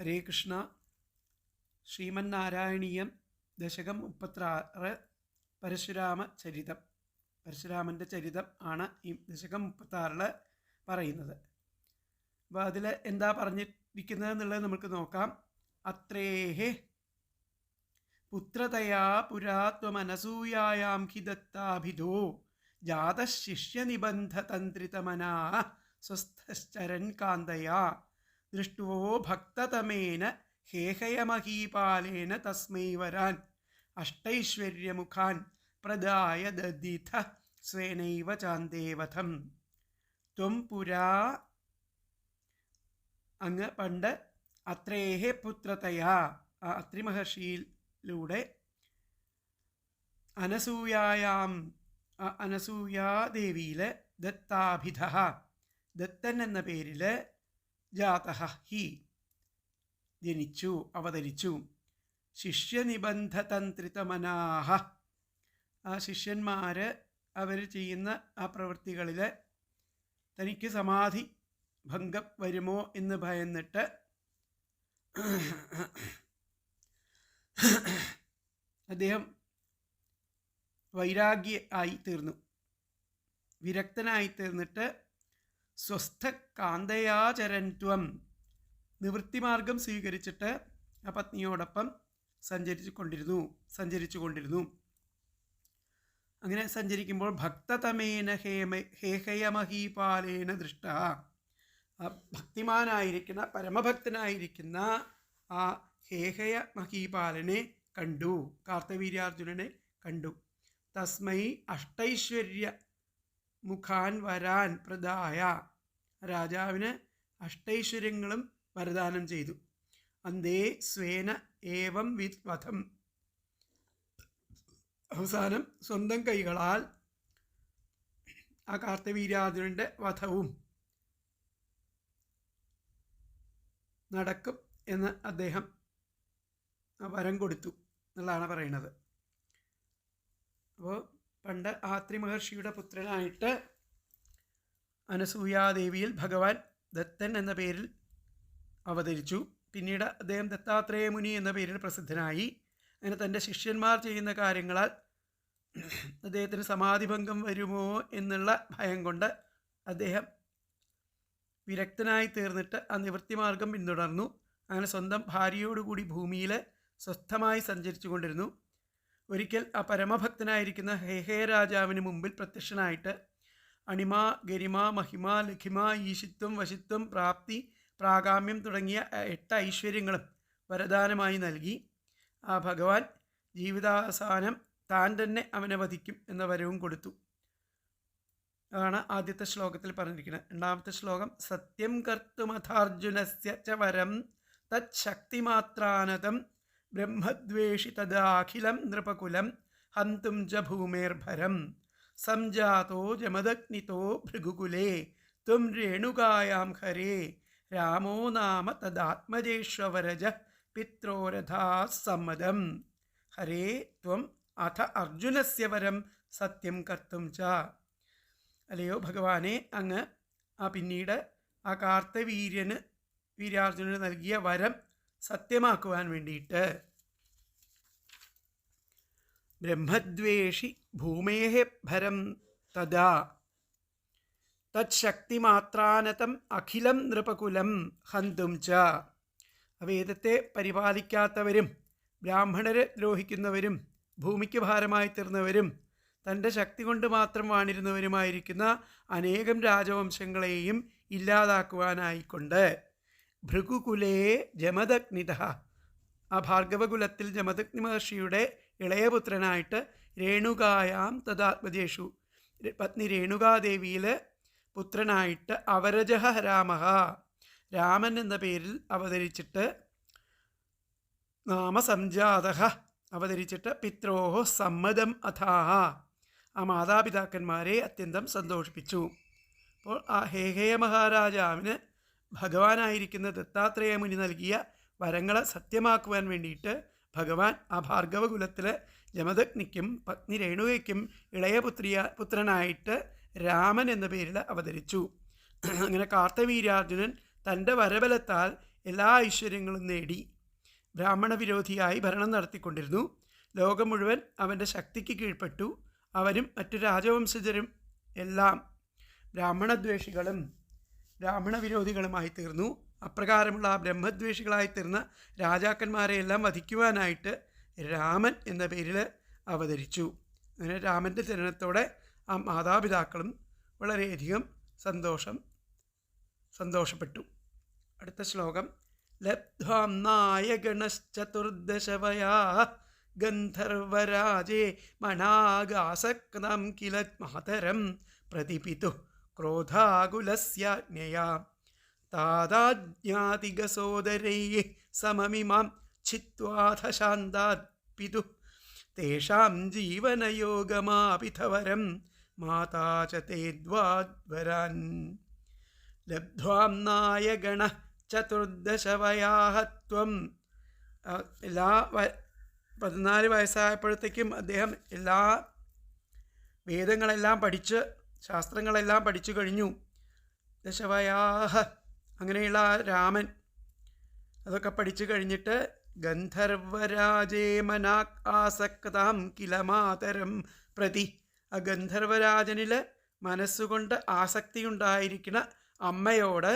ഹരേ കൃഷ്ണ. ശ്രീമന്നാരായണീയം ദശകം 36 പരശുരാമ ചരിതം. പരശുരാമൻ്റെ ചരിതം ആണ് ഈ ദശകം 36 പറയുന്നത്. അപ്പോൾ അതിൽ എന്താ പറഞ്ഞിരിക്കുന്നത് എന്നുള്ളത് നമുക്ക് നോക്കാം. അത്രേഹേ പുത്രതയാ പുരാത്വമനസൂയായാം ഹി ദത്താഭിധോ ജാതശിഷ്യനിബന്ധതന്ത്രിതമനാ സ്വസ്ഥശ്ചരൻ കാന്തയാ ദൃഷ്ടുവോ ഭക്തതമേന ഹേഹയമഹീപാലേന തസ്മൈ വരാൻ അഷ്ടൈശ്വര്യമുഖാൻ പ്രദായ ദദിഥ സ്വേനൈവ ചാന്തേവധം. ത്വം പുരാ, അങ്ങ് പണ്ട് അത്രേഹേ പുത്രതയാ, ആ അത്രി മഹർഷിയിലൂടെ അനസൂയായാം, അനസൂയാദേവിയിൽ ദത്താഭിധ, ദത്തൻ എന്ന പേരിൽ ജാതഃ ഹി ജനിച്ചു, അവതരിച്ചു. ശിഷ്യനിബന്ധതന്ത്രിതമനാഹ, ആ ശിഷ്യന്മാർ അവർ ചെയ്യുന്ന ആ പ്രവൃത്തികളിൽ തനിക്ക് സമാധി ഭംഗം വരുമോ എന്ന് ഭയന്നിട്ട് അദ്ദേഹം വൈരാഗ്യ ആയി തീർന്നു, വിരക്തനായി തീർന്നിട്ട് സ്വസ്ഥ കാന്തയാചരൻത്വം, നിവൃത്തിമാർഗം സ്വീകരിച്ചിട്ട് ആ പത്നിയോടൊപ്പം സഞ്ചരിച്ചു കൊണ്ടിരുന്നു. അങ്ങനെ സഞ്ചരിക്കുമ്പോൾ ഭക്തതമേന ഹേഹയമഹീപാലേന ദൃഷ്ട, ഭക്തിമാനായിരിക്കുന്ന പരമഭക്തനായിരിക്കുന്ന ആ ഹേഹയ മഹീപാലനെ കണ്ടു, കാർത്തവീര്യാർജുനനെ കണ്ടു. തസ്മൈ അഷ്ടൈശ്വര്യ മുഖാൻ വരാൻ പ്രദായ, രാജാവിന് അഷ്ടൈശ്വര്യങ്ങളും വരദാനം ചെയ്തു. അന്തേ സ്വേന ഏവം വിവധം, അവസാനം സ്വന്തം കൈകളാൽ ആ കാർത്തവീര്യാർജുനൻ്റെ വധവും നടക്കും എന്ന് അദ്ദേഹം വരം കൊടുത്തു എന്നുള്ളതാണ് പറയുന്നത്. അപ്പോൾ പണ്ട് ആത്രി മഹർഷിയുടെ പുത്രനായിട്ട് അനസൂയാദേവിയിൽ ഭഗവാൻ ദത്തൻ എന്ന പേരിൽ അവതരിച്ചു. പിന്നീട് അദ്ദേഹം ദത്താത്രേയ മുനി എന്ന പേരിൽ പ്രസിദ്ധനായി. അങ്ങനെ തൻ്റെ ശിഷ്യന്മാർ ചെയ്യുന്ന കാര്യങ്ങളാൽ അദ്ദേഹത്തിന് സമാധിഭംഗം വരുമോ എന്നുള്ള ഭയം കൊണ്ട് അദ്ദേഹം വിരക്തനായി തീർന്നിട്ട് ആ നിവൃത്തിമാർഗം പിന്തുടർന്നു. അങ്ങനെ സ്വന്തം ഭാര്യയോടുകൂടി ഭൂമിയിൽ സ്വസ്ഥമായി സഞ്ചരിച്ചു കൊണ്ടിരുന്നു. ഒരിക്കൽ ആ പരമഭക്തനായിരിക്കുന്ന ഹേഹയ രാജാവിന് മുമ്പിൽ പ്രത്യക്ഷനായിട്ട് അണിമ, ഗരിമ, മഹിമ, ലഖിമ, ഈശിത്വം, വശിത്വം, പ്രാപ്തി, പ്രാകാമ്യം തുടങ്ങിയ 8 ഐശ്വര്യങ്ങളും വരദാനമായി നൽകി. ആ ഭഗവാൻ ജീവിതാവസാനം താൻ തന്നെ അവനെ വധിക്കും എന്ന വരവും കൊടുത്തു. അതാണ് ആദ്യത്തെ ശ്ലോകത്തിൽ പറഞ്ഞിരിക്കുന്നത്. രണ്ടാമത്തെ ശ്ലോകം സത്യം കർത്തുമഥാർജുനസ്യ ച വരം തത് ശക്തിമാത്രാനതം ബ്രഹ്മദ്വേഷി തദാഖിലം നൃപകുലം ഹന്തും ച ഭൂമേർഭരം സംജാതോ ജമദഗ്നിതോ ഭൃഗുകുലേ ത്വം രേണുകായാം ഹരേ രാമോ നാമ തദാത്മജേഷ്വരജ പിത്രോരഥാ സമ്മതം. ഹരേ ത്വം അഥ അർജുനസ്യ വരം സത്യം കർത്തും ച, അല്ലയോ ഭഗവാനെ, അങ്ങ് ആ പിന്നീട് ആ വീര്യാർജുനന് നൽകിയ വരം സത്യമാക്കുവാൻ വേണ്ടിയിട്ട് ബ്രഹ്മദ്വേഷി ഭൂമേഹ ഭരം തദാ തത്ശക്തിമാത്രാനതം അഖിലം നൃപകുലം ഹന്തും ച, വേദത്തെ പരിപാലിക്കാത്തവരും ബ്രാഹ്മണരെ ദ്രോഹിക്കുന്നവരും ഭൂമിക്ക് ഭാരമായി തീർന്നവരും തൻ്റെ ശക്തി കൊണ്ട് മാത്രം വാണിരുന്നവരുമായിരിക്കുന്ന അനേകം രാജവംശങ്ങളെയും ഇല്ലാതാക്കുവാനായിക്കൊണ്ട് ഭൃഗുകുലേ ജമദഗ്നിത, ആ ഭാർഗവകുലത്തിൽ ജമദഗ്നി മഹർഷിയുടെ ഇളയപുത്രനായിട്ട് രേണുകായാം തദാത്മജേഷു, പത്നി രേണുകാദേവിയിൽ പുത്രനായിട്ട് അവരജഹ രാമഃ, രാമൻ എന്ന പേരിൽ അവതരിച്ചിട്ട് നാമസംജാതഃ, അവതരിച്ചിട്ട് പിത്രോഹോ സമ്മതം അഥാഹ, ആ മാതാപിതാക്കന്മാരെ അത്യന്തം സന്തോഷിപ്പിച്ചു. അപ്പോൾ ആ ഹേഹയ മഹാരാജാവിന് ഭഗവാനായിരിക്കുന്ന ദത്താത്രേയ മുനി നൽകിയ വരങ്ങളെ സത്യമാക്കുവാൻ വേണ്ടിയിട്ട് ഭഗവാൻ ആ ഭാർഗവകുലത്തിൽ ജമദഗ്നിക്കും പത്നി രേണുകയ്ക്കും പുത്രനായിട്ട് രാമൻ എന്ന പേരിൽ അവതരിച്ചു. അങ്ങനെ കാർത്തവീര്യാർജുനൻ തൻ്റെ വരബലത്താൽ എല്ലാ ഐശ്വര്യങ്ങളും നേടി ബ്രാഹ്മണ വിരോധിയായി ഭരണം നടത്തിക്കൊണ്ടിരുന്നു. ലോകം മുഴുവൻ അവൻ്റെ ശക്തിക്ക് കീഴ്പ്പെട്ടു. അവരും മറ്റു രാജവംശജരും എല്ലാം ബ്രാഹ്മണദ്വേഷികളും ബ്രാഹ്മണ വിരോധികളുമായി തീർന്നു. അപ്രകാരമുള്ള ആ ബ്രഹ്മദ്വേഷികളായി തീർന്ന രാജാക്കന്മാരെയെല്ലാം വധിക്കുവാനായിട്ട് രാമൻ എന്ന പേരിൽ അവതരിച്ചു. അങ്ങനെ രാമൻ്റെ ജനനത്തോടെ ആ മാതാപിതാക്കളും വളരെയധികം സന്തോഷപ്പെട്ടു. അടുത്ത ശ്ലോകം. ലബ്ധ്വാം നായഗണശ്ചതുർദശവയാ ഗന്ധർവരാജേ മണാഗാസക്തം കില മാതരം പ്രതിപിതുഃ ക്രോധാകുലസ്യാജ്ഞയാ താദാജ്ഞാതികസോദരൈഃ സമമിമാം ഛിത്വാഥ ശാന്താത് പിതുഃ തേഷാം ജീവനയോഗമാപിഥവരം മാതാ ച തേ ദ്വാദ്വരാൻ. ലബ്ധ്വാം നായഗണ ചതുർദശവയാഃ ത്വം. എല്ലാ 14 വയസ്സായപ്പോഴത്തേക്കും അദ്ദേഹം എല്ലാ വേദങ്ങളെല്ലാം പഠിച്ച് ശാസ്ത്രങ്ങളെല്ലാം പഠിച്ചു കഴിഞ്ഞു. ദശവയാഹ അങ്ങനെയുള്ള രാമൻ അതൊക്കെ പഠിച്ചു കഴിഞ്ഞിട്ട് ഗന്ധർവരാജേ മനാആസക്താം കില മാതരം പ്രതി. ആ ഗന്ധർവരാജനിൽ മനസ്സുകൊണ്ട് ആസക്തിയുണ്ടായിരിക്കുന്ന അമ്മയോട്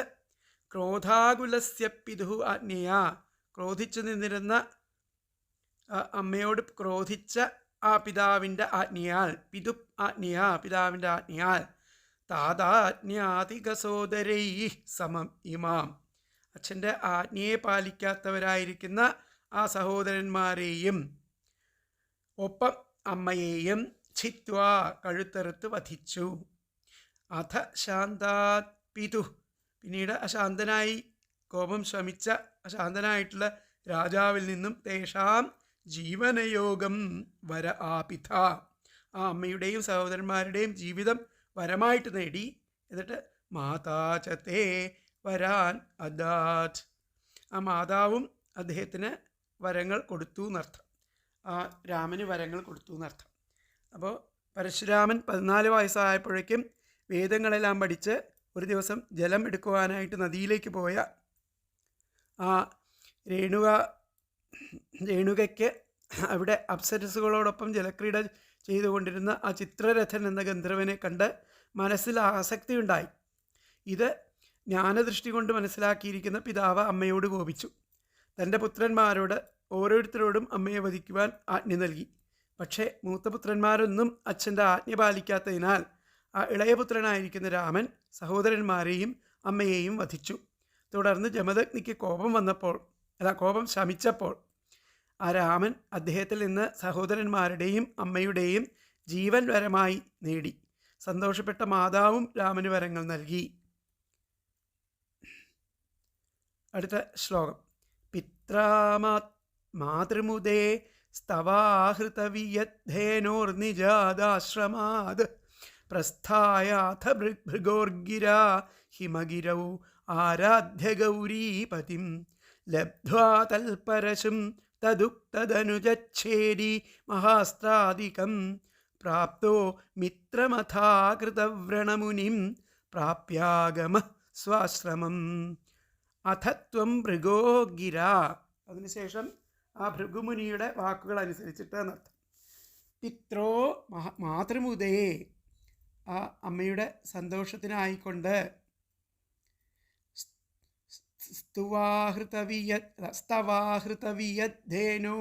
ക്രോധാകുലസ്യ പിതുഃ ആജ്ഞയ, ക്രോധിച്ചു നിന്നിരുന്ന അമ്മയോട് ക്രോധിച്ച ആ പിതാവിൻ്റെ ആജ്ഞയാൽ, പിതാവിൻ്റെ ആജ്ഞയാൽ താദാജ്ഞാതികസോദരൈ സമം ഇമാം, അച്ഛൻ്റെ ആജ്ഞയെ പാലിക്കാത്തവരായിരിക്കുന്ന ആ സഹോദരന്മാരെയും ഒപ്പം അമ്മയെയും ഛിത്വാ കഴുത്തെറുത്ത് വധിച്ചു. അഥ ശാന്താത് പിതു, പിന്നീട് അശാന്തനായി കോപം ശമിച്ച അശാന്തനായിട്ടുള്ള രാജാവിൽ നിന്നും തേഷാം ജീവനയോഗം വര ആപിഥ, ആ അമ്മയുടെയും സഹോദരന്മാരുടെയും ജീവിതം വരമായിട്ട് നേടി. എന്നിട്ട് മാതാ ച തേ വരാൻ അദാത്, ആ മാതാവും അദ്ദേഹത്തിന് വരങ്ങൾ കൊടുത്തു എന്നർത്ഥം. ആ രാമന് വരങ്ങൾ കൊടുത്തു എന്നർത്ഥം. അപ്പോൾ പരശുരാമൻ 14 വയസ്സായപ്പോഴേക്കും വേദങ്ങളെല്ലാം പഠിച്ച് ഒരു ദിവസം ജലം എടുക്കുവാനായിട്ട് നദിയിലേക്ക് പോയ ആ രേണുകയ്ക്ക് അവിടെ അപ്സരസുകളോടൊപ്പം ജലക്രീഡ ചെയ്തുകൊണ്ടിരുന്ന ആ ചിത്രരഥൻ എന്ന ഗന്ധർവനെ കണ്ട് മനസ്സിൽ ആസക്തിയുണ്ടായി. ഇത് ജ്ഞാനദൃഷ്ടി കൊണ്ട് മനസ്സിലാക്കിയിരിക്കുന്ന പിതാവ് അമ്മയോട് കോപിച്ചു. തൻ്റെ പുത്രന്മാരോട് ഓരോരുത്തരോടും അമ്മയെ വധിക്കുവാൻ ആജ്ഞ നൽകി. പക്ഷേ മൂത്തപുത്രന്മാരൊന്നും അച്ഛൻ്റെ ആജ്ഞ പാലിക്കാത്തതിനാൽ ആ ഇളയപുത്രനായിരിക്കുന്ന രാമൻ സഹോദരന്മാരെയും അമ്മയെയും വധിച്ചു. തുടർന്ന് ജമദഗ്നിക്ക് കോപം ശമിച്ചപ്പോൾ ആ രാമൻ അദ്ദേഹത്തിൽ നിന്ന് സഹോദരന്മാരുടെയും അമ്മയുടെയും ജീവൻ വരമായി നേടി. സന്തോഷപ്പെട്ട മാതാവും രാമന് വരങ്ങൾ നൽകി. അടുത്ത ശ്ലോകം. പിത്രാമാത് മാതൃമുദേ സ്തവാഹൃതവിയദ്ധേനോർനിജാദാശ്രമാത് പ്രസ്ഥായാഥ ഭൃഗോർഗിരാ ഹിമഗിരൗ ആരാധ്യ ഗൗരീപതിം ലബ്ധ്വാ തൽപരശും തദുക്തദനുജച്ഛേദി മഹാസ്ത്രാദികം പ്രാപ്തോ മിത്രമഥാകൃതവ്രണമുനിം പ്രാപ്യാഗമ സ്വാശ്രമം അഥത്വം ഭൃഗോ ഗിര. അതിനുശേഷം ആ ഭൃഗുമുനിയുടെ വാക്കുകൾ അനുസരിച്ചിട്ട് എന്നർത്ഥം. പിത്രോ മാതൃമുദേ, ആ അമ്മയുടെ സന്തോഷത്തിനായിക്കൊണ്ട് സ്തവാഹൃതവിയദ്ധേനോ,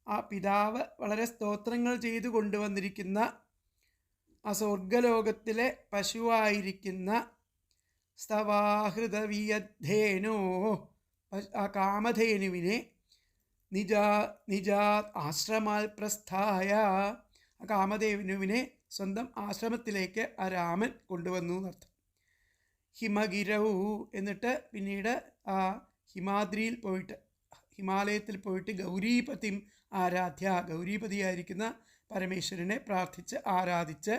ആ പിതാവ് വളരെ സ്തോത്രങ്ങൾ ചെയ്തു കൊണ്ടുവന്നിരിക്കുന്ന ആ സ്വർഗലോകത്തിലെ പശുവായിരിക്കുന്ന സ്തവാഹൃതവിയദ്ധേനോ, ആ കാമധേനുവിനെ നിജാത് ആശ്രമാൽ പ്രസ്ഥായ, ആ കാമധേനുവിനെ സ്വന്തം ആശ്രമത്തിലേക്ക് ആ രാമൻ കൊണ്ടുവന്നു എന്നർത്ഥം. ഹിമഗിരൗ, എന്നിട്ട് പിന്നീട് ആ ഹിമാലയത്തിൽ പോയിട്ട് ഗൗരീപതിം ആരാധ്യ, ഗൗരീപതിയായിരിക്കുന്ന പരമേശ്വരനെ പ്രാർത്ഥിച്ച് ആരാധിച്ച്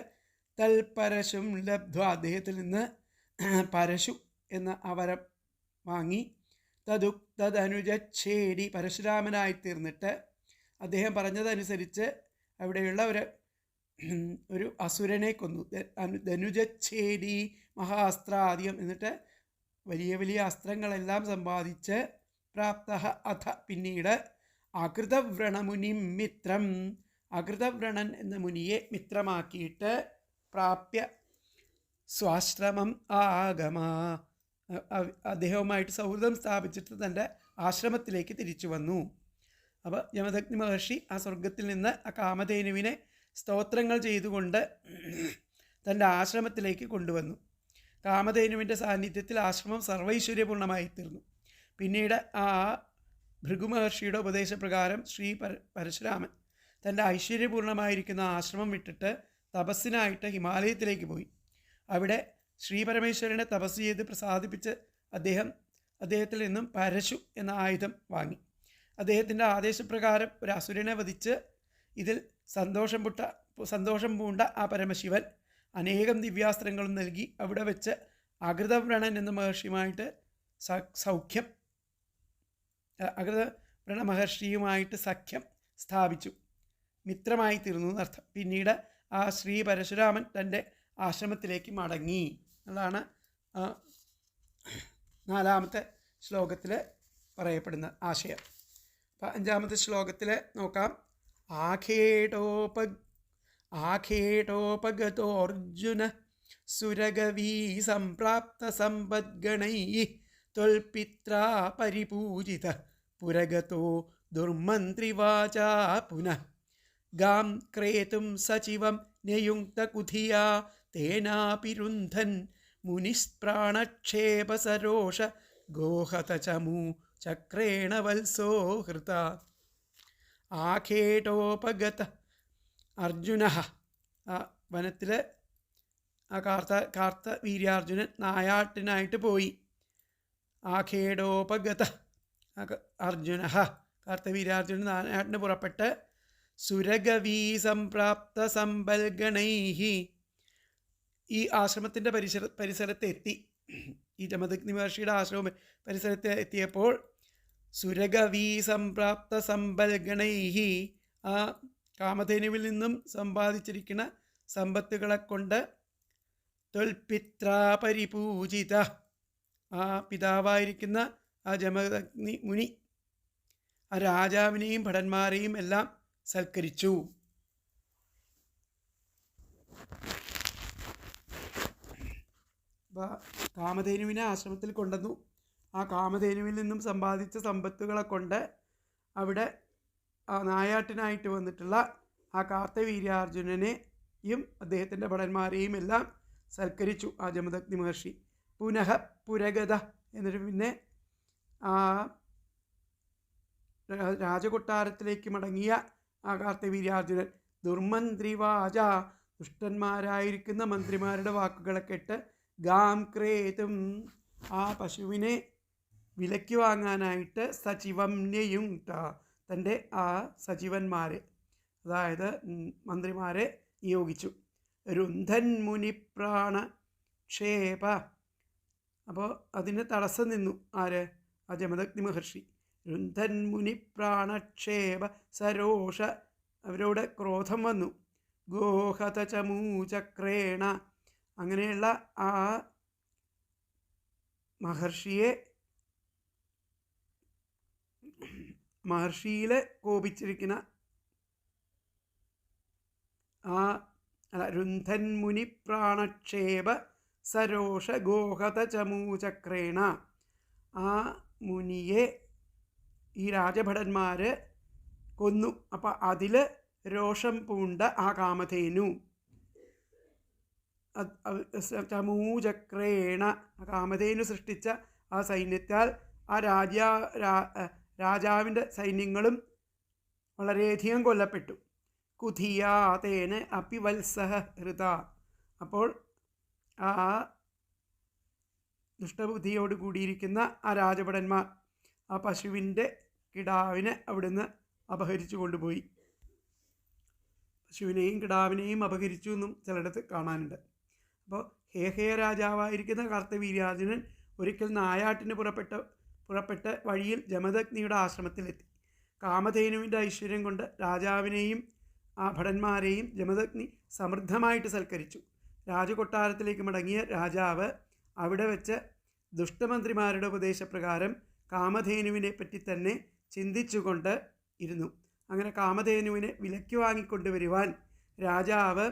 തൽപരശും ലബ്ധ്വ, അദ്ദേഹത്തിൽ നിന്ന് പരശു എന്ന അവരം വാങ്ങി തദനുജച്ഛേദി, പരശുരാമനായി തീർന്നിട്ട് അദ്ദേഹം പറഞ്ഞതനുസരിച്ച് അവിടെയുള്ള ഒരു അസുരനെ കൊന്നു. ധനുജച്ഛേദി മഹാസ്ത്രാദിയം, എന്നിട്ട് വലിയ വലിയ അസ്ത്രങ്ങളെല്ലാം സമ്പാദിച്ച് പ്രാപ്ത അഥ പിന്നീട് അകൃതവ്രണമുനിം മിത്രം, അകൃതവ്രണൻ എന്ന മുനിയെ മിത്രമാക്കിയിട്ട് പ്രാപ്യ സ്വാശ്രമം ആഗമ, അദ്ദേഹവുമായിട്ട് സൗഹൃദം സ്ഥാപിച്ചിട്ട് തൻ്റെ ആശ്രമത്തിലേക്ക് തിരിച്ചു വന്നു. അപ്പോൾ ജമദഗ്നി മഹർഷി ആ സ്വർഗത്തിൽ നിന്ന് ആ കാമധേനുവിനെ സ്തോത്രങ്ങൾ ചെയ്തുകൊണ്ട് തൻ്റെ ആശ്രമത്തിലേക്ക് കൊണ്ടുവന്നു. കാമധേനുവിൻ്റെ സാന്നിധ്യത്തിൽ ആശ്രമം സർവൈശ്വര്യപൂർണ്ണമായി തീർന്നു. പിന്നീട് ആ ഭൃഗുമഹർഷിയുടെ ഉപദേശപ്രകാരം ശ്രീ പരശുരാമൻ തൻ്റെ ഐശ്വര്യപൂർണ്ണമായിരിക്കുന്ന ആശ്രമം വിട്ടിട്ട് തപസ്സിനായിട്ട് ഹിമാലയത്തിലേക്ക് പോയി. അവിടെ ശ്രീ പരമേശ്വരനെ തപസ് ചെയ്ത് പ്രസാദിപ്പിച്ച് അദ്ദേഹത്തിൽ നിന്നും പരശു എന്ന ആയുധം വാങ്ങി. അദ്ദേഹത്തിൻ്റെ ആദേശപ്രകാരം ഒരു അസുരനെ വധിച്ച് ഇതിൽ സന്തോഷം പൂണ്ട ആ പരമശിവൻ അനേകം ദിവ്യാസ്ത്രങ്ങളും നൽകി അവിടെ വെച്ച് അകൃതവ്രണൻ എന്ന മഹർഷിയുമായിട്ട് അകൃതവ്രണ മഹർഷിയുമായിട്ട് സഖ്യം സ്ഥാപിച്ചു, മിത്രമായി തീർന്നു എന്നർത്ഥം. പിന്നീട് ആ ശ്രീ പരശുരാമൻ തൻ്റെ ആശ്രമത്തിലേക്ക് മടങ്ങി എന്നതാണ് 4ാമത്തെ ശ്ലോകത്തിൽ പറയപ്പെടുന്ന ആശയം. അപ്പം 5ാമത്തെ ശ്ലോകത്തിൽ നോക്കാം. ആഖേടോപഗതോർജുന സുരഗവീ സംപ്രാപ്ത സമ്പദ്ഗണൈ ത്വൽപിത്രാ പരിപൂജിത പുരഗതോ ദുർമന്ത്രിവാചാ പുനഃ ഗാം ക്രേതും സചിവം നിയുക്തകുധിയാ തേനാപിരുന്ധൻ മുനിസ്പ്രാണക്ഷേപസരോഷ ഗോഹതചമൂ ചക്രേണ വത്സോ ഹൃത. ആഖേടോപഗത അർജുന, ആ വനത്തിൽ ആ കാർത്തവീര്യാർജുനൻ നായാട്ടിനായിട്ട് പോയി. ആഖേടോപഗത അർജുന, കാർത്തവീര്യാർജുനൻ നായാട്ടിന് പുറപ്പെട്ട് സുരഗവീ സംപ്രാപ്ത സമ്പൽഗണൈഹി, ഈ ആശ്രമത്തിൻ്റെ പരിസരത്ത് എത്തി. ഈ ജമദഗ്നി മഹർഷിയുടെ ആശ്രമം പരിസരത്ത് എത്തിയപ്പോൾ സുരഗവീ സംപ്രാപ്ത സമ്പൽഗണൈഹി, ആ കാമധേനുവിൽ നിന്നും സമ്പാദിച്ചിരിക്കുന്ന സമ്പത്തുകളെ കൊണ്ട് ത്വൽപിത്രാ പരിപൂജിത, ആ പിതാവായിരിക്കുന്ന ആ ജമദഗ്നി മുനി ആ രാജാവിനെയും ഭടന്മാരെയും എല്ലാം സൽക്കരിച്ചു. കാമധേനുവിനെ ആശ്രമത്തിൽ കൊണ്ടുവന്നു. ആ കാമധേനുവിൽ നിന്നും സമ്പാദിച്ച സമ്പത്തുകളെ കൊണ്ട് അവിടെ ആ നായാട്ടിനായിട്ട് വന്നിട്ടുള്ള ആ കാർത്തവീര്യാർജുനനെയും അദ്ദേഹത്തിൻ്റെ ഭടന്മാരെയും എല്ലാം സൽക്കരിച്ചു ആ ജമദഗ്നി മഹർഷി. പുനഃ പുരഗത, എന്നിട്ട് പിന്നെ ആ രാജകൊട്ടാരത്തിലേക്ക് മടങ്ങിയ ആ കാർത്തവീര്യാർജുനൻ ദുർമന്ത്രിവാച, ദുഷ്ടന്മാരായിരിക്കുന്ന മന്ത്രിമാരുടെ വാക്കുകളെ കേട്ട് ഗാം ക്രേതും, ആ പശുവിനെ വിലയ്ക്ക് വാങ്ങാനായിട്ട് സചിവം നിയുക്ത, തൻ്റെ ആ സചിവന്മാരെ, അതായത് മന്ത്രിമാരെ നിയോഗിച്ചു. രുന്ധൻ മുനിപ്രാണ ക്ഷേപ, അപ്പോൾ അതിന് തടസ്സം നിന്നു ആര്? ആ ജമദഗ്നി മഹർഷി. രുന്ധൻ മുനിപ്രാണക്ഷേപ സരോഷ, അവരോട് ക്രോധം വന്നു. ഗോഹത ചമൂചക്രേണ, അങ്ങനെയുള്ള ആ മഹർഷിയിൽ കോപിച്ചിരിക്കുന്ന ആ രുന്ധൻ മുനി പ്രാണക്ഷേപ സരോഷ ഗോഹത ചമൂചക്രേണ, ആ മുനിയെ ഈ രാജഭടന്മാർ കൊന്നു. അപ്പം അതിൽ രോഷം പൂണ്ട ആ കാമധേനു ചമൂചക്രേണ, കാമധേനു സൃഷ്ടിച്ച ആ സൈന്യത്താൽ ആ രാജാവിൻ്റെ സൈന്യങ്ങളും വളരെയധികം കൊല്ലപ്പെട്ടു. കുധിയാതേന അപിവത്സഹ ഹൃത, അപ്പോൾ ആ ദുഷ്ടബുദ്ധിയോട് കൂടിയിരിക്കുന്ന ആ രാജഭടന്മാർ ആ പശുവിൻ്റെ കിടാവിനെ അവിടുന്ന് അപഹരിച്ചു കൊണ്ടുപോയി. പശുവിനെയും കിടാവിനെയും അപഹരിച്ചു എന്നും ചിലയിടത്ത് കാണാനുണ്ട്. അപ്പോൾ ഹേഹയ രാജാവായിരിക്കുന്ന കാർത്തവീര്യാർജുനൻ ഒരിക്കൽ നായാട്ടിന് പുറപ്പെട്ട് വഴിയിൽ ജമദഗ്നിയുടെ ആശ്രമത്തിലെത്തി. കാമധേനുവിൻ്റെ ഐശ്വര്യം കൊണ്ട് രാജാവിനെയും ആ ഭടന്മാരെയും ജമദഗ്നി സമൃദ്ധമായിട്ട് സൽക്കരിച്ചു. രാജകൊട്ടാരത്തിലേക്ക് മടങ്ങിയ രാജാവ് അവിടെ വെച്ച് ദുഷ്ടമന്ത്രിമാരുടെ ഉപദേശപ്രകാരം കാമധേനുവിനെ പറ്റി തന്നെ ചിന്തിച്ചുകൊണ്ട് ഇരുന്നു. അങ്ങനെ കാമധേനുവിനെ വിലയ്ക്ക് വാങ്ങിക്കൊണ്ടുവരുവാൻ രാജാവ്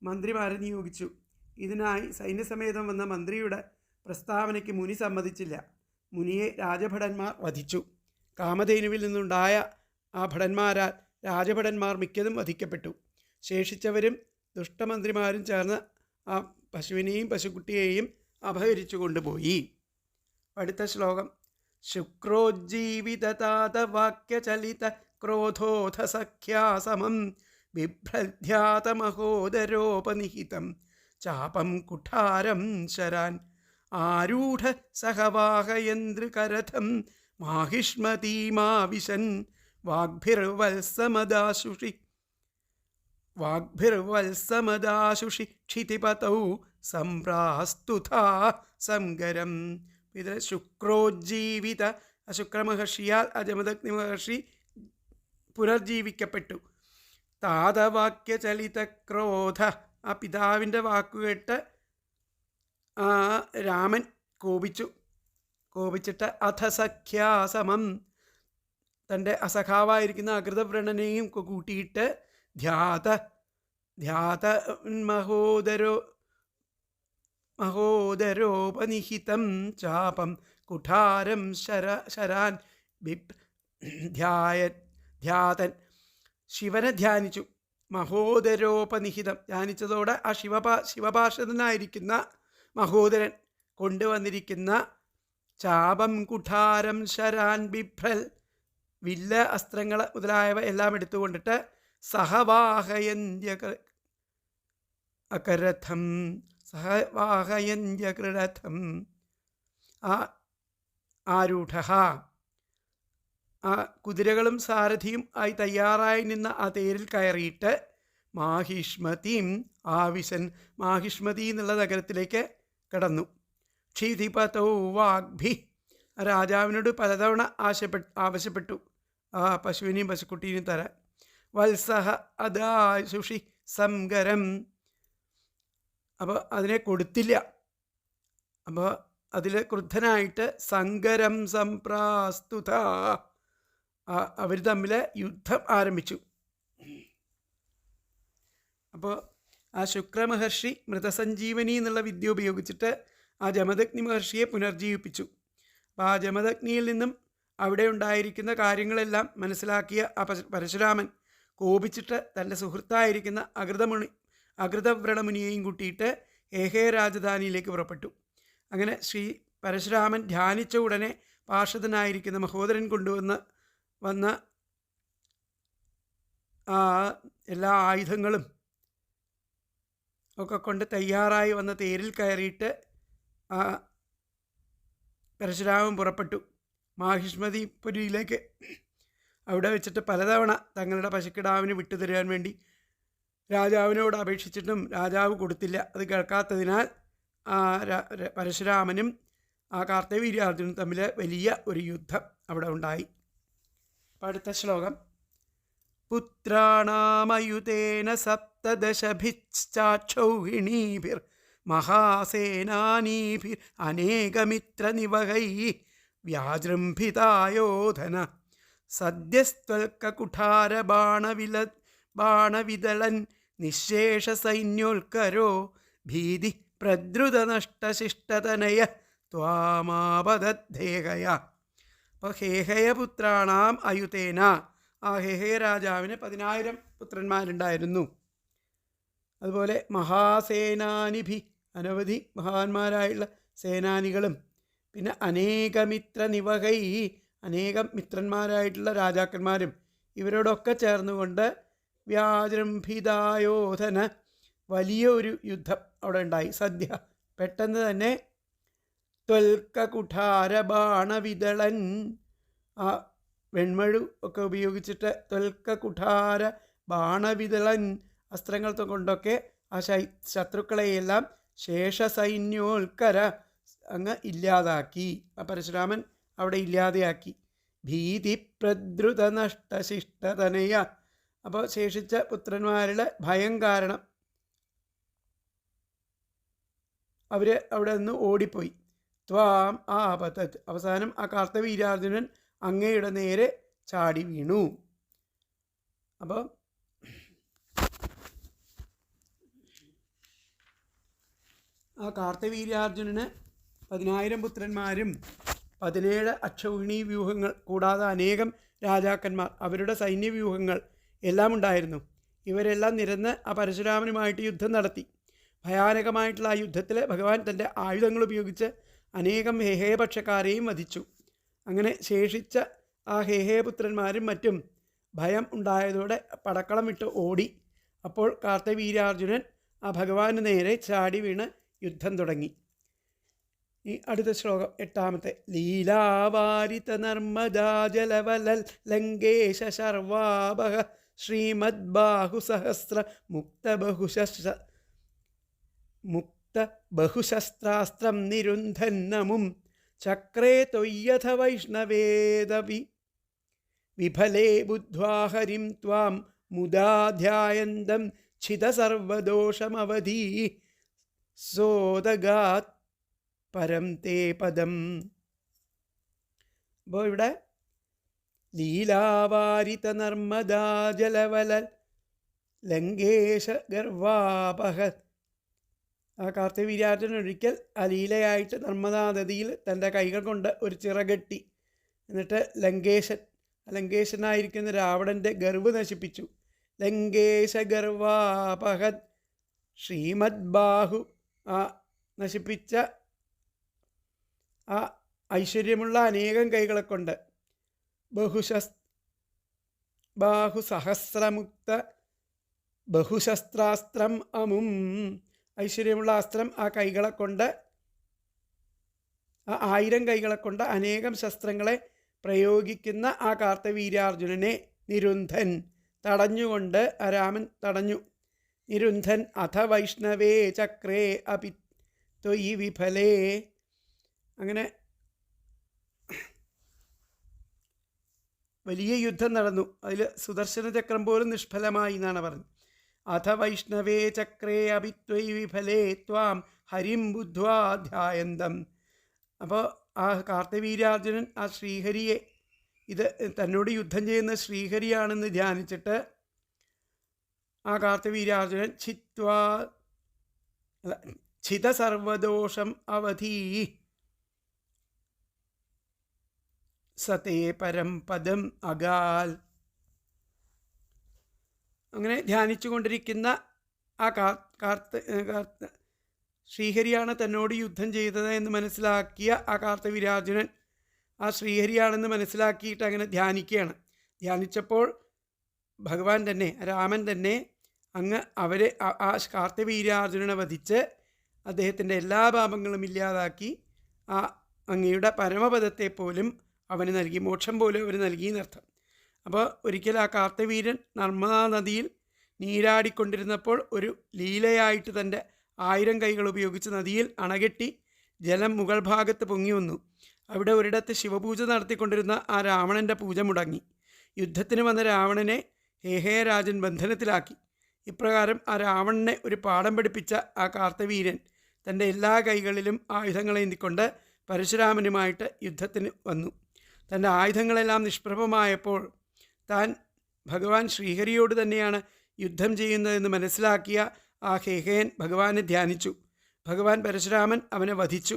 മന്ത്രിമാരെ നിയോഗിച്ചു. ഇതിനായി സൈന്യസമേതം വന്ന മന്ത്രിയുടെ പ്രസ്താവനയ്ക്ക് മുനി സമ്മതിച്ചില്ല. മുനിയെ രാജഭടന്മാർ വധിച്ചു. കാമധേനുവിൽ നിന്നുണ്ടായ ആ ഭടന്മാരാൽ രാജഭടന്മാർ മിക്കതും വധിക്കപ്പെട്ടു. ശേഷിച്ചവരും ദുഷ്ടമന്ത്രിമാരും ചേർന്ന് ആ പശുവിനെയും പശുക്കുട്ടിയെയും അപഹരിച്ചു കൊണ്ടുപോയി. അടുത്ത ശ്ലോകം. ശുക്രോജ്ജീവിതതാതവാക്യചലിത ക്രോധോധ സഖ്യാസമം ബിഭ്രധ്യാതമഹോദരോപനിഹിതം ചാപം കുഠാരം ശരാൻ ആരൂഢ സഹവാഹയന്ത്രകരഥം മാഹിഷ്മതീമാവിശൻ വാഗ്ഭിർവത്സമദാശുഷി ക്ഷിതിപതൗ സംപ്രാസ്തുതാ സംഗരം. ഇത് ശുക്രോജ്ജീവിത, ശുക്രമഹർഷിയാൽ ജമദഗ്നി മഹർഷി പുനർജീവിക്കപ്പെട്ടു. താതവാക്യചലിത ക്രോധ, ആ പിതാവിൻ്റെ വാക്കുകേട്ട് രാമൻ കോപിച്ചിട്ട് അഥസഖ്യാസമം, തൻ്റെ അസഖാവായിരിക്കുന്ന അകൃതവ്രണനെയും കൂട്ടിയിട്ട് മഹോദരോപനിഹിതം ചാപം കുഠാരം ശരാൻ ധ്യാതൻ, ശിവനെ ധ്യാനിച്ചു. മഹോദരോപനിഹിതം ധ്യാനിച്ചതോടെ ആ ശിവപാർഷദനായിരിക്കുന്ന മഹോദരൻ കൊണ്ടുവന്നിരിക്കുന്ന ചാപം കുഠാരം ശരാൻ ബിഭ്രൽ, വില്ല് അസ്ത്രങ്ങൾ മുതലായവ എല്ലാം എടുത്തുകൊണ്ടിട്ട് സഹവാഹയന്ത്യകൃരഥം ആരൂഢ, ആ കുതിരകളും സാരഥിയും ആയി തയ്യാറായി നിന്ന ആ തേരിൽ കയറിയിട്ട് മാഹിഷ്മതിയും ആവിശൻ, മാഹിഷ്മതി എന്നുള്ള നഗരത്തിലേക്ക് കടന്നു. ക്ഷിതിപതൗ വാഗ്ഭി, രാജാവിനോട് പലതവണ ആവശ്യപ്പെട്ടു ആ പശുവിനെയും പശുക്കുട്ടീനെയും തരാൻ. വത്സഹ അദാശുഷി സംഗരം, അപ്പോൾ അതിനെ കൊടുത്തില്ല. അപ്പോൾ അതിൽ ക്രുദ്ധനായിട്ട് സംഗരം സംപ്രാസ്തുത, അവർ തമ്മിൽ യുദ്ധം ആരംഭിച്ചു. അപ്പോൾ ആ ശുക്രമഹർഷി മൃതസഞ്ജീവനി എന്നുള്ള വിദ്യ ഉപയോഗിച്ചിട്ട് ആ ജമദഗ്നി മഹർഷിയെ പുനർജീവിപ്പിച്ചു. അപ്പോൾ ആ ജമദഗ്നിയിൽ നിന്നും അവിടെ ഉണ്ടായിരിക്കുന്ന കാര്യങ്ങളെല്ലാം മനസ്സിലാക്കിയ ആ പരശുരാമൻ കോപിച്ചിട്ട് തൻ്റെ സുഹൃത്തായിരിക്കുന്ന അകൃതവ്രണമുനിയെയും കൂട്ടിയിട്ട് ഏഹേ രാജധാനിയിലേക്ക് പുറപ്പെട്ടു. അങ്ങനെ ശ്രീ പരശുരാമൻ ധ്യാനിച്ച ഉടനെ പാർഷദനായിരിക്കുന്ന മഹോദരൻ വന്ന ആ എല്ലാ ആയുധങ്ങളും ഒക്കെ കൊണ്ട് തയ്യാറായി വന്ന തേരിൽ കയറിയിട്ട് ആ പരശുരാമൻ പുറപ്പെട്ടു മാഹിഷ്മതിപുരിയിലേക്ക്. അവിടെ വെച്ചിട്ട് പലതവണ തങ്ങളുടെ പശുക്കിടാവിന് വിട്ടുതരാൻ വേണ്ടി രാജാവിനോട് അപേക്ഷിച്ചിട്ടും രാജാവ് കൊടുത്തില്ല. അത് കേൾക്കാത്തതിനാൽ പരശുരാമനും ആ കാർത്തവീര്യാർജുനും തമ്മിൽ വലിയ ഒരു യുദ്ധം അവിടെ ഉണ്ടായി. അടുത്ത ശ്ലോകം. പുത്രാണാമയുതേന സപ്തദശഭിശ്ചാക്ഷൗഹിണീഭിർ മഹാസേനാനീഭിർ അനേകമിത്രനിവഹൈ വ്യാജൃംഭിതായോധന സദ്യസ്ത്വൽക്കുഠാരബാണവിദളൻ നിശേഷസൈന്യോൽക്കരോ ഭീതി പ്രദ്രുതനഷ്ടശിഷ്ടതനയ ത്വാമാപദദ്ധേഹയ. അപ്പോൾ ഹേഹയപുത്രാണാം അയുതേന, ആ ഹേഹയ രാജാവിന് 10,000 പുത്രന്മാരുണ്ടായിരുന്നു. അതുപോലെ മഹാസേനാനിഭി, അനവധി മഹാന്മാരായുള്ള സേനാനികളും, പിന്നെ അനേകമിത്ര നിവഹൈ, അനേകം മിത്രന്മാരായിട്ടുള്ള രാജാക്കന്മാരും, ഇവരോടൊക്കെ ചേർന്നുകൊണ്ട് വ്യാജൃംഭിതായോധന, വലിയ ഒരു യുദ്ധം അവിടെ ഉണ്ടായി. സദ്യ പെട്ടെന്ന് തന്നെ ത്വൽക്കുഠാരബാണവിദളൻ, ആ വെൺമഴു ഒക്കെ ഉപയോഗിച്ചിട്ട് ത്വൽക്കുഠാര ബാണവിദളൻ അസ്ത്രങ്ങൾ കൊണ്ടൊക്കെ ആ ശത്രുക്കളെയെല്ലാം ശേഷസൈന്യോൽക്കര അങ്ങ് ഇല്ലാതാക്കി. ആ പരശുരാമൻ അവിടെ ഇല്ലാതെയാക്കി. ഭീതി പ്രദ്രുത നഷ്ടശിഷ്ടതനയ, അപ്പോൾ ശേഷിച്ച പുത്രന്മാരുടെ ഭയം കാരണം അവർ അവിടെ നിന്ന് ഓടിപ്പോയി. ത്വാം ആപതത്. അവസാനം ആ കാർത്തവീര്യാർജുനൻ അങ്ങയുടെ നേരെ ചാടി വീണു. അപ്പോൾ ആ കാർത്തവീര്യാർജുനന് 10,000 പുത്രന്മാരും 17 അക്ഷൗഹിണി വ്യൂഹങ്ങൾ കൂടാതെ അനേകം രാജാക്കന്മാർ, അവരുടെ സൈന്യവ്യൂഹങ്ങൾ എല്ലാം ഉണ്ടായിരുന്നു. ഇവരെല്ലാം നിരന്ന് ആ പരശുരാമനുമായിട്ട് യുദ്ധം നടത്തി. ഭയാനകമായിട്ടുള്ള ആ യുദ്ധത്തിൽ ഭഗവാൻ തൻ്റെ ആയുധങ്ങൾ ഉപയോഗിച്ച് അനേകം ഹേഹേപക്ഷക്കാരെയും വധിച്ചു. അങ്ങനെ ശേഷിച്ച ആ ഹേഹേപുത്രന്മാരും മറ്റും ഭയം ഉണ്ടായതോടെ പടക്കളം വിട്ട് ഓടി. അപ്പോൾ കാർത്തവീര്യാർജുനൻ ആ ഭഗവാന് നേരെ ചാടി വീണ് യുദ്ധം തുടങ്ങി. ഈ അടുത്ത ശ്ലോകം 8ാമത്തെ. ലീലാവാരിത നർമ്മദാ ജലവലൽ ലങ്കേശ ശർവാഭ ശ്രീമദ്ബാഹുസഹസ്ര മുക്ത ബഹുശസ്ത്രാസ്ത്രം നിരുന്ധന്നമും ചക്രേ തൊയ്യഥ വൈഷ്ണവേദവി വിഫലേ ബുദ്ധ്വാ ഹരിം ത്വാം മുദാധ്യായന്തം ഛിത സർവദോഷമവധീ സോദഗാത് പരം തേ പദം. അപ്പോൾ ഇവിടെ ലീലാവാരിത നർമ്മദാ ജലവലൽ ലങ്കേശ ഗർവാപഹ. ആ കാർത്തവീര്യാർജുനൻ ഒരിക്കൽ ആ ലീലയായിട്ട് നർമ്മദാ നദിയിൽ തൻ്റെ കൈകൾ കൊണ്ട് ഒരു ചിറകെട്ടി. എന്നിട്ട് ലങ്കേശനായിരിക്കുന്ന രാവണൻ്റെ ഗർവ് നശിപ്പിച്ചു. ലങ്കേശ ഗർവാപഹത്. ശ്രീമദ്ബാഹു ആ നശിപ്പിച്ച ആ ഐശ്വര്യമുള്ള അനേകം കൈകളെ കൊണ്ട് ബാഹുസഹസ്രമുക്ത ബഹുശസ്ത്രാസ്ത്രം അമും. ഐശ്വര്യമുള്ള അസ്ത്രം ആ കൈകളെ കൊണ്ട്, ആ 1000 കൈകളെ കൊണ്ട് അനേകം ശസ്ത്രങ്ങളെ പ്രയോഗിക്കുന്ന ആ കാർത്തവീര്യാർജുനനെ നിരുന്ധൻ തടഞ്ഞുകൊണ്ട് ആ രാമൻ തടഞ്ഞു. നിരുന്ധൻ അഥ വൈഷ്ണവേ ചക്രേ അപി ത്വയി വിഫലേ. അങ്ങനെ വലിയ യുദ്ധം നടന്നു. അതിൽ സുദർശന ചക്രം പോലും നിഷ്ഫലമായി എന്നാണ് പറഞ്ഞത്. അഥ വൈഷ്ണവേ ചക്രേ അപി ത്വയി വിഫലേ ത്വാം ഹരിം ബുദ്ധ്വാ ധ്യായന്തം. അപ്പോൾ ആ കാർത്തവീര്യാർജുനൻ ആ ശ്രീഹരിയെ, ഇത് തന്നോട് യുദ്ധം ചെയ്യുന്ന ശ്രീഹരിയാണെന്ന് ധ്യാനിച്ചിട്ട് ആ കാർത്തവീര്യാർജുനൻ ഛിത സർവദോഷം അവധീ സതേ പരം പദം അകാൽ. അങ്ങനെ ധ്യാനിച്ചു കൊണ്ടിരിക്കുന്ന ആ ശ്രീഹരിയാണ് തന്നോട് യുദ്ധം ചെയ്തത് എന്ന് മനസ്സിലാക്കിയ ആ കാർത്തവീര്യാർജുനൻ ആ ശ്രീഹരിയാണെന്ന് മനസ്സിലാക്കിയിട്ട് അങ്ങനെ ധ്യാനിക്കുകയാണ്. ധ്യാനിച്ചപ്പോൾ ഭഗവാൻ തന്നെ, രാമൻ തന്നെ അങ്ങ് അവരെ ആ കാർത്തവീര്യാർജുനനെ വധിച്ച് അദ്ദേഹത്തിൻ്റെ എല്ലാ പാപങ്ങളും ഇല്ലാതാക്കി ആ അങ്ങയുടെ പരമപദത്തെ പോലും അവന് നൽകി, മോക്ഷം പോലും അവന് നൽകി എന്നർത്ഥം. അപ്പോൾ ഒരിക്കൽ ആ കാർത്തവീര്യൻ നർമ്മദാ നദിയിൽ നീരാടിക്കൊണ്ടിരുന്നപ്പോൾ ഒരു ലീലയായിട്ട് തൻ്റെ 1000 കൈകൾ ഉപയോഗിച്ച് നദിയിൽ അണകെട്ടി ജലം മുകൾ ഭാഗത്ത് പൊങ്ങി വന്നു. അവിടെ ഒരിടത്ത് ശിവപൂജ നടത്തിക്കൊണ്ടിരുന്ന ആ രാവണൻ്റെ പൂജ മുടങ്ങി. യുദ്ധത്തിന് വന്ന രാവണനെ ഹേഹേരാജൻ ബന്ധനത്തിലാക്കി. ഇപ്രകാരം ആ രാവണനെ ഒരു പാഠം പഠിപ്പിച്ച ആ കാർത്തവീര്യൻ തൻ്റെ എല്ലാ കൈകളിലും ആയുധങ്ങളേന്തിക്കൊണ്ട് പരശുരാമനുമായിട്ട് യുദ്ധത്തിന് വന്നു. തൻ്റെ ആയുധങ്ങളെല്ലാം നിഷ്പ്രഭമായപ്പോൾ താൻ ഭഗവാൻ ശ്രീഹരിയോട് തന്നെയാണ് യുദ്ധം ചെയ്യുന്നതെന്ന് മനസ്സിലാക്കിയ ആ ഹേഹേൻ ഭഗവാനെ ധ്യാനിച്ചു. ഭഗവാൻ പരശുരാമൻ അവനെ വധിച്ചു.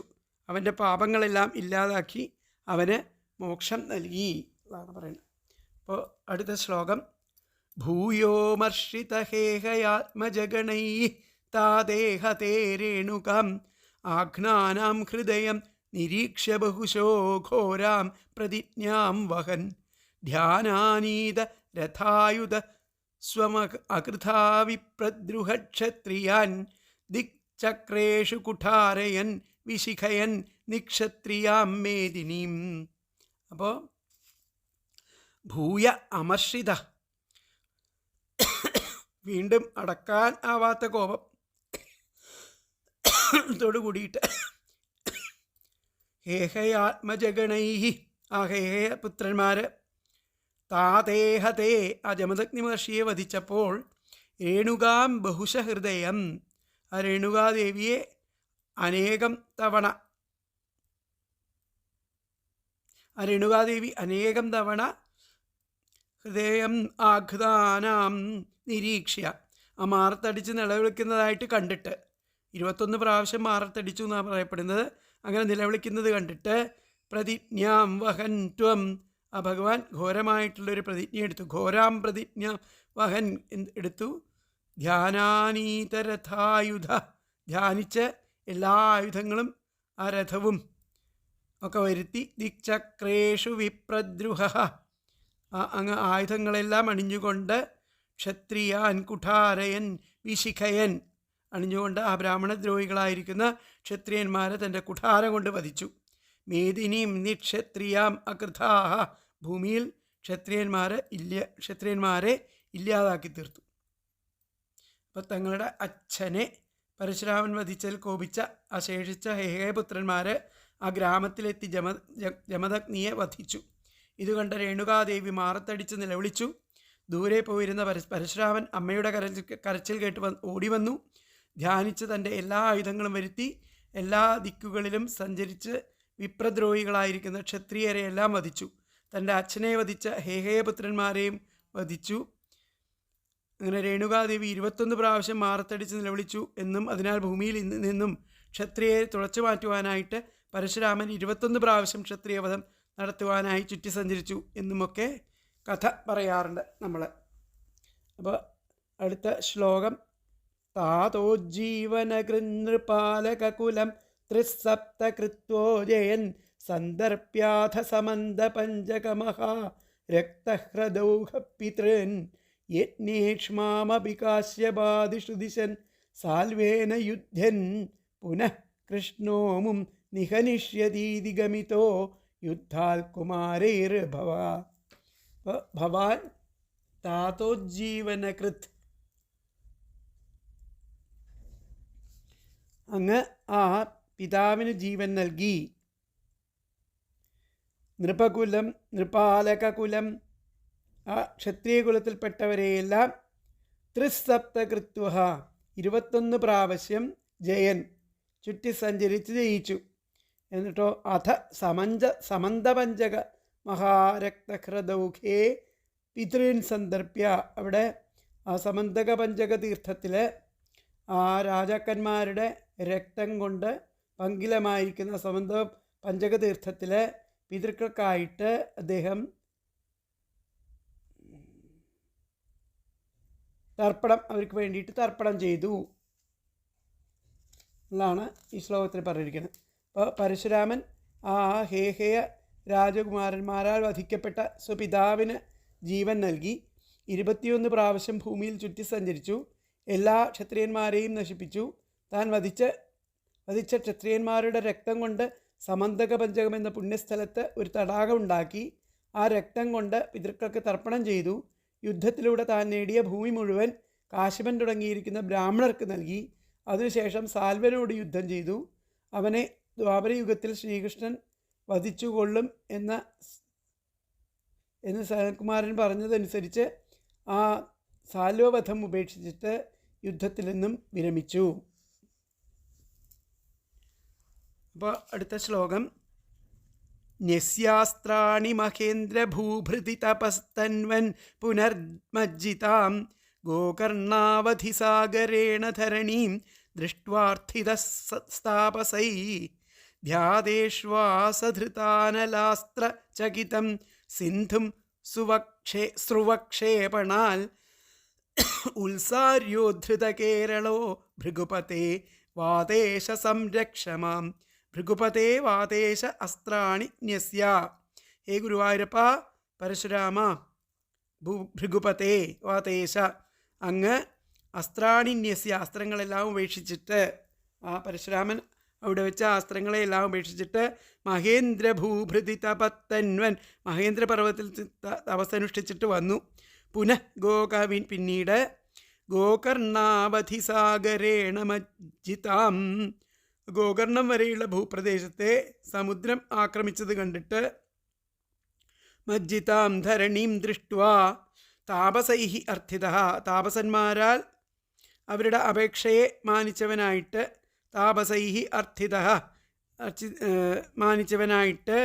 അവൻ്റെ പാപങ്ങളെല്ലാം ഇല്ലാതാക്കി അവന് മോക്ഷം നൽകി എന്നാണ് പറയുന്നത്. അപ്പോൾ അടുത്ത ശ്ലോകം. ഭൂയോമർഷിത ഹേഹയാത്മജഗണൈ താദേഹതേ രേണുകാം ആഘ്നാനാം ഹൃദയം നിരീക്ഷ്യ ബഹുശോ ഘോരാം പ്രതിജ്ഞാം വഹൻ ധ്യാനാനീത രഥായുധ സ്വമകൃഥാവിപ്രദ്രുഹക്ഷത്രിയാൻ ദിക്ചക്രേഷു കുഠാരയൻ വിശിഖയൻ നിക്ഷത്രിയാം മേദിനീം. അപ്പോൾ ഭൂയ അമർഷിത, വീണ്ടും അടക്കാൻ ആവാത്ത കോപം ത്തോടു കൂടിയിട്ട് ഹേഹയാത്മജഗണൈ, ആ ഹേഹയ പുത്രന്മാർ താതേഹതേ, ആ ജമദഗ്നി മഹർഷിയെ വധിച്ചപ്പോൾ രേണുകാം ബഹുശഹൃദയം, ആ രേണുകാദേവിയെ അനേകം തവണ ആ രേണുകാദേവി അനേകം തവണ ഹൃദയം ആഘ്താനാം നിരീക്ഷ്യ ആ മാറത്തടിച്ച് നിലവിളിക്കുന്നതായിട്ട് കണ്ടിട്ട് 21 പ്രാവശ്യം മാറത്തടിച്ചു എന്നാണ് പറയപ്പെടുന്നത്. അങ്ങനെ നിലവിളിക്കുന്നത് കണ്ടിട്ട് പ്രതിജ്ഞാം വഹൻ ത്വം ആ ഭഗവാൻ ഘോരമായിട്ടുള്ളൊരു പ്രതിജ്ഞ എടുത്തു. ഘോരാം പ്രതിജ്ഞ വഹൻ എടുത്തു. ധ്യാനാനീതരഥായുധ ധ്യാനിച്ച് എല്ലാ ആയുധങ്ങളും ആ രഥവും ഒക്കെ വരുത്തി. ദിക്ചക്രേഷു വിപ്രദ്രുഹ അങ്ങ് ആയുധങ്ങളെല്ലാം അണിഞ്ഞുകൊണ്ട് ക്ഷത്രിയാൻ കുഠാരയൻ വിശിഖയൻ അണിഞ്ഞുകൊണ്ട് ആ ബ്രാഹ്മണദ്രോഹികളായിരിക്കുന്ന ക്ഷത്രിയന്മാരെ തൻ്റെ കുഠാരം കൊണ്ട് വധിച്ചു. മേദിനീം നിക്ഷത്രിയാം അകൃതാഹ ഭൂമിയിൽ ക്ഷത്രിയന്മാരെ ഇല്ലാതാക്കി തീർത്തു. അപ്പം തങ്ങളുടെ അച്ഛനെ പരശുരാമൻ വധിച്ചതിൽ കോപിച്ച ശേഷിച്ച ഹേഹേപുത്രന്മാർ ആ ഗ്രാമത്തിലെത്തി ജമദഗ്നിയെ വധിച്ചു. ഇത് കണ്ട രേണുകാദേവി മാറത്തടിച്ച് നിലവിളിച്ചു. ദൂരെ പോയിരുന്ന പരശുരാമൻ അമ്മയുടെ കരച്ചിൽ കേട്ട് ഓടി വന്നു. ധ്യാനിച്ച് തൻ്റെ എല്ലാ ആയുധങ്ങളും വരുത്തി എല്ലാ ദിക്കുകളിലും സഞ്ചരിച്ച് വിപ്രദ്രോഹികളായിരിക്കുന്ന ക്ഷത്രിയരെയെല്ലാം വധിച്ചു. തൻ്റെ അച്ഛനെ വധിച്ച ഹേഹേപുത്രന്മാരെയും വധിച്ചു. അങ്ങനെ രേണുകാദേവി 21 പ്രാവശ്യം മാറത്തടിച്ച് നിലവിളിച്ചു എന്നും അതിനാൽ ഭൂമിയിൽ നിന്നും ക്ഷത്രിയരെ തുളച്ചു മാറ്റുവാനായിട്ട് പരശുരാമൻ 21 പ്രാവശ്യം ക്ഷത്രിയവധം നടത്തുവാനായി ചുറ്റി സഞ്ചരിച്ചു എന്നുമൊക്കെ കഥ പറയാറുണ്ട് നമ്മൾ. അപ്പോൾ അടുത്ത ശ്ലോകം താതോജ്ജീവനകൃനൃപാലകുലം ത്രിസപ്തകൃത്വോ ജയൻ സന്ദർപ്യാഥ സമന്ത പഞ്ചകമഹാ രക്തഹ്രദൗഹപിതൃൻ യജ്ഞേക്ഷ്മാമഭികാശ്യപാദിഷു ദിശൻ സാൽവേന യുധ്യൻ പുനഃ കൃഷ്ണോമും നിഹനിഷ്യതീതി ഗമിതോ യുദ്ധാൽ കുമാരൈർഭവ. ഭവാൻ താതോജ്ജീവനകൃത് അങ്ങ് ആ പിതാവിന് ജീവൻ നൽകി. നൃപകുലം നൃപാലകകുലം ആ ക്ഷത്രിയകുലത്തിൽപ്പെട്ടവരെയെല്ലാം ത്രിസപ്തകൃത്വ 21 പ്രാവശ്യം ജയൻ ചുറ്റി സഞ്ചരിച്ച് ജയിച്ചു. എന്നിട്ടോ അധ സമന്തപഞ്ചക മഹാരക്തഹ്രദൗഖേ പിതൃൻ സന്ദർപ്യ അവിടെ ആ സമന്തക പഞ്ചക തീർത്ഥത്തിൽ ആ രാജാക്കന്മാരുടെ രക്തം കൊണ്ട് പങ്കിലമായിരിക്കുന്ന സമന്ത പഞ്ചക തീർത്ഥത്തിൽ പിതൃക്കൾക്കായിട്ട് അദ്ദേഹം തർപ്പണം അവർക്ക് വേണ്ടിയിട്ട് തർപ്പണം ചെയ്തു എന്നാണ് ഈ ശ്ലോകത്തിൽ പറഞ്ഞിരിക്കുന്നത്. അപ്പോൾ പരശുരാമൻ ആ ഹേഹേയ രാജകുമാരന്മാരാൽ വധിക്കപ്പെട്ട സ്വപിതാവിന് ജീവൻ നൽകി. 21 പ്രാവശ്യം ഭൂമിയിൽ ചുറ്റി സഞ്ചരിച്ചു. എല്ലാ ക്ഷത്രിയന്മാരെയും നശിപ്പിച്ചു. താൻ വധിച്ച ക്ഷത്രിയന്മാരുടെ രക്തം കൊണ്ട് സമന്തക പഞ്ചകം എന്ന പുണ്യസ്ഥലത്ത് ഒരു തടാകം ഉണ്ടാക്കി. ആ രക്തം കൊണ്ട് പിതൃക്കൾക്ക് തർപ്പണം ചെയ്തു. യുദ്ധത്തിലൂടെ താൻ നേടിയ ഭൂമി മുഴുവൻ കാശിപൻ തുടങ്ങിയിരിക്കുന്ന ബ്രാഹ്മണർക്ക് നൽകി. അതിനുശേഷം സാൽവനോട് യുദ്ധം ചെയ്തു. അവനെ ദ്വാപരയുഗത്തിൽ ശ്രീകൃഷ്ണൻ വധിച്ചുകൊള്ളും എന്ന് സനത്കുമാരൻ പറഞ്ഞതനുസരിച്ച് ആ സാൽവവധം ഉപേക്ഷിച്ചിട്ട് യുദ്ധത്തിൽ നിന്നും വിരമിച്ചു. അപ്പോൾ അടുത്ത ശ്ലോകം ന്യസ്യാസ്ത്രാണി മഹേന്ദ്രഭൂഭൃതി തപസ്തന്വൻ പുനർമജ്ജിതാം ഗോകർണാവധിസാഗരേണ ധരണീം ദൃഷ്ട്വാർത്ഥിതസ്താപസൈ ധ്യാദേഷ്വാസധൃതാനലാസ്ത്രചകിതം സിന്ധും സ്രുവക്ഷേപണാൽ ഉത്സാര്യോദ്ധൃതകേരളോ ഭൃഗുപതേ വാദേശ സംരക്ഷമാം. ഭൃഗുപതേ വാദേശ അസ്ത്രാണി ന്യസ്യ. ഹേ ഗുരുവായൂരപ്പ പരശുരാമ ഭൃഗുപതേ വാദേശ അങ്ങ് അസ്ത്രാണി ന്യസ്യ അസ്ത്രങ്ങളെല്ലാം ഉപേക്ഷിച്ചിട്ട് ആ പരശുരാമൻ അവിടെ വെച്ച അസ്ത്രങ്ങളെല്ലാം ഉപേക്ഷിച്ചിട്ട് മഹേന്ദ്രഭൂഭൃതി തപത്തന്വൻ മഹേന്ദ്രപർവ്വതത്തിൽ തപസ്സനുഷ്ഠിച്ചിട്ട് വന്നു. പുനഃ പിന്നീട് ഗോകർണാവധിസാഗരേണ മജ്ജിതാം ഗോകർണം വരെയുള്ള ഭൂപ്രദേശത്തെ സമുദ്രം ആക്രമിച്ചത് കണ്ടിട്ട് മജ്ജിതാം ധരണീം ദൃഷ്ട്വാ താപസൈഹി അർത്ഥിത താപസന്മാരാൽ അവരുടെ അപേക്ഷയെ മാനിച്ചവനായിട്ട് താപസൈഹി അർത്ഥിത മാനിച്ചവനായിട്ട്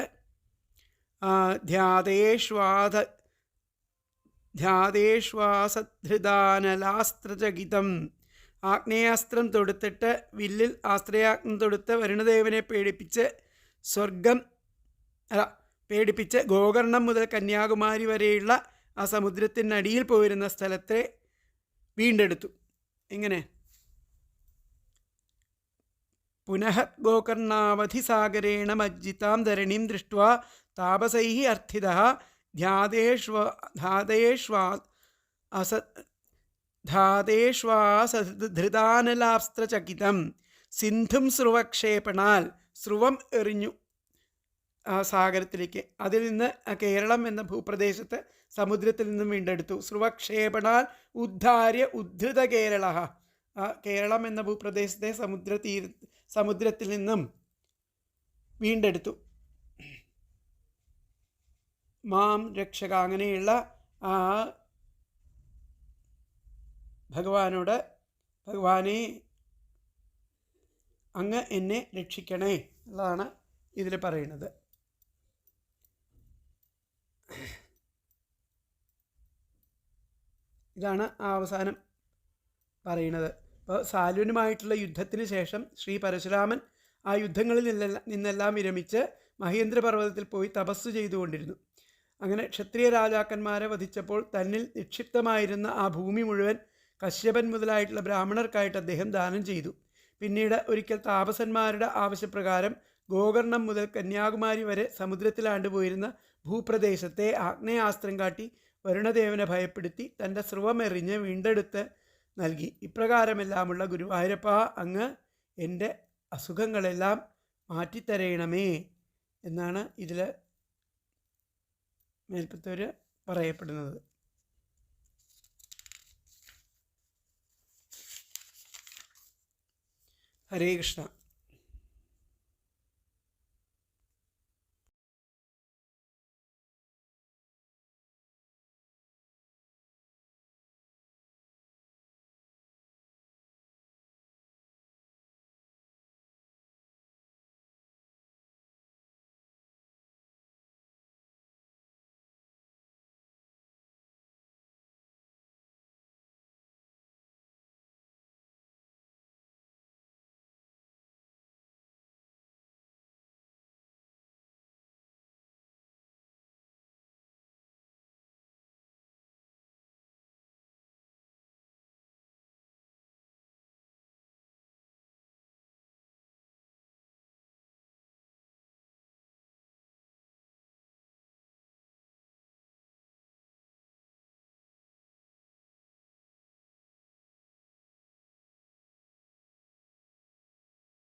ധ്യാതേശ്വാസധൃതാനലാസ്ത്രചകിതം. ആഗ്നേയാസ്ത്രം തൊടുത്തിട്ട് വില്ലിൽ ആശ്രയാഗ്നം തൊടുത്ത് വരുണദേവനെ പേടിപ്പിച്ച് ഗോകർണം മുതൽ കന്യാകുമാരി വരെയുള്ള ആ സമുദ്രത്തിനടിയിൽ പോയിരുന്ന സ്ഥലത്തെ വീണ്ടെടുത്തു. എങ്ങനെ? പുനഃ ഗോകർണാവധിസാഗരേണ മജ്ജിതാം ധരണിം ദൃഷ്ട്വാ താപസൈഃ അർത്ഥിതഃ ധാതേശ്വാസധൃതാനലാസ്ത്രചകിതം. സിന്ധും സ്രുവക്ഷേപണാൽ, സ്രുവം എറിഞ്ഞു ആ സാഗരത്തിലേക്ക്. അതിൽ നിന്ന് കേരളം എന്ന ഭൂപ്രദേശത്ത് സമുദ്രത്തിൽ നിന്നും വീണ്ടെടുത്തു. സ്രുവക്ഷേപണാൽ ഉദ്ധാര്യ ഉദ്ധൃത കേരള. ആ കേരളം എന്ന ഭൂപ്രദേശത്തെ സമുദ്രത്തിൽ നിന്നും വീണ്ടെടുത്തു. മാം രക്ഷക. അങ്ങനെയുള്ള ആ ഭഗവാനോട്, ഭഗവാനെ അങ്ങ് എന്നെ രക്ഷിക്കണേ എന്നതാണ് ഇതിൽ പറയുന്നത്. ഇതാണ് ആ അവസാനം പറയുന്നത്. അപ്പോൾ സാലുവിനുമായിട്ടുള്ള യുദ്ധത്തിന് ശേഷം ശ്രീ പരശുരാമൻ ആ യുദ്ധങ്ങളിൽ നിന്നെല്ലാം വിരമിച്ച് മഹേന്ദ്രപർവ്വതത്തിൽ പോയി തപസ് ചെയ്തുകൊണ്ടിരുന്നു. അങ്ങനെ ക്ഷത്രിയ രാജാക്കന്മാരെ വധിച്ചപ്പോൾ തന്നിൽ നിക്ഷിപ്തമായിരുന്ന ആ ഭൂമി മുഴുവൻ കശ്യപൻ മുതലായിട്ടുള്ള ബ്രാഹ്മണർക്കായിട്ട് അദ്ദേഹം ദാനം ചെയ്തു. പിന്നീട് ഒരിക്കൽ താപസന്മാരുടെ ആവശ്യപ്രകാരം ഗോകർണം മുതൽ കന്യാകുമാരി വരെ സമുദ്രത്തിലാണ്ടുപോയിരുന്ന ഭൂപ്രദേശത്തെ ആഗ്നേയാസ്ത്രം കാട്ടി വരുണദേവനെ ഭയപ്പെടുത്തി തൻ്റെ സ്രുവമെറിഞ്ഞ് വീണ്ടെടുത്ത് നൽകി. ഇപ്രകാരമെല്ലാമുള്ള ഗുരുവായൂരപ്പ, അങ്ങ് എൻ്റെ അസുഖങ്ങളെല്ലാം മാറ്റിത്തരയണമേ എന്നാണ് ഇതിൽ മേൽപ്പത്തൂർ പറയപ്പെടുന്നത്. ഹരേ കൃഷ്ണ.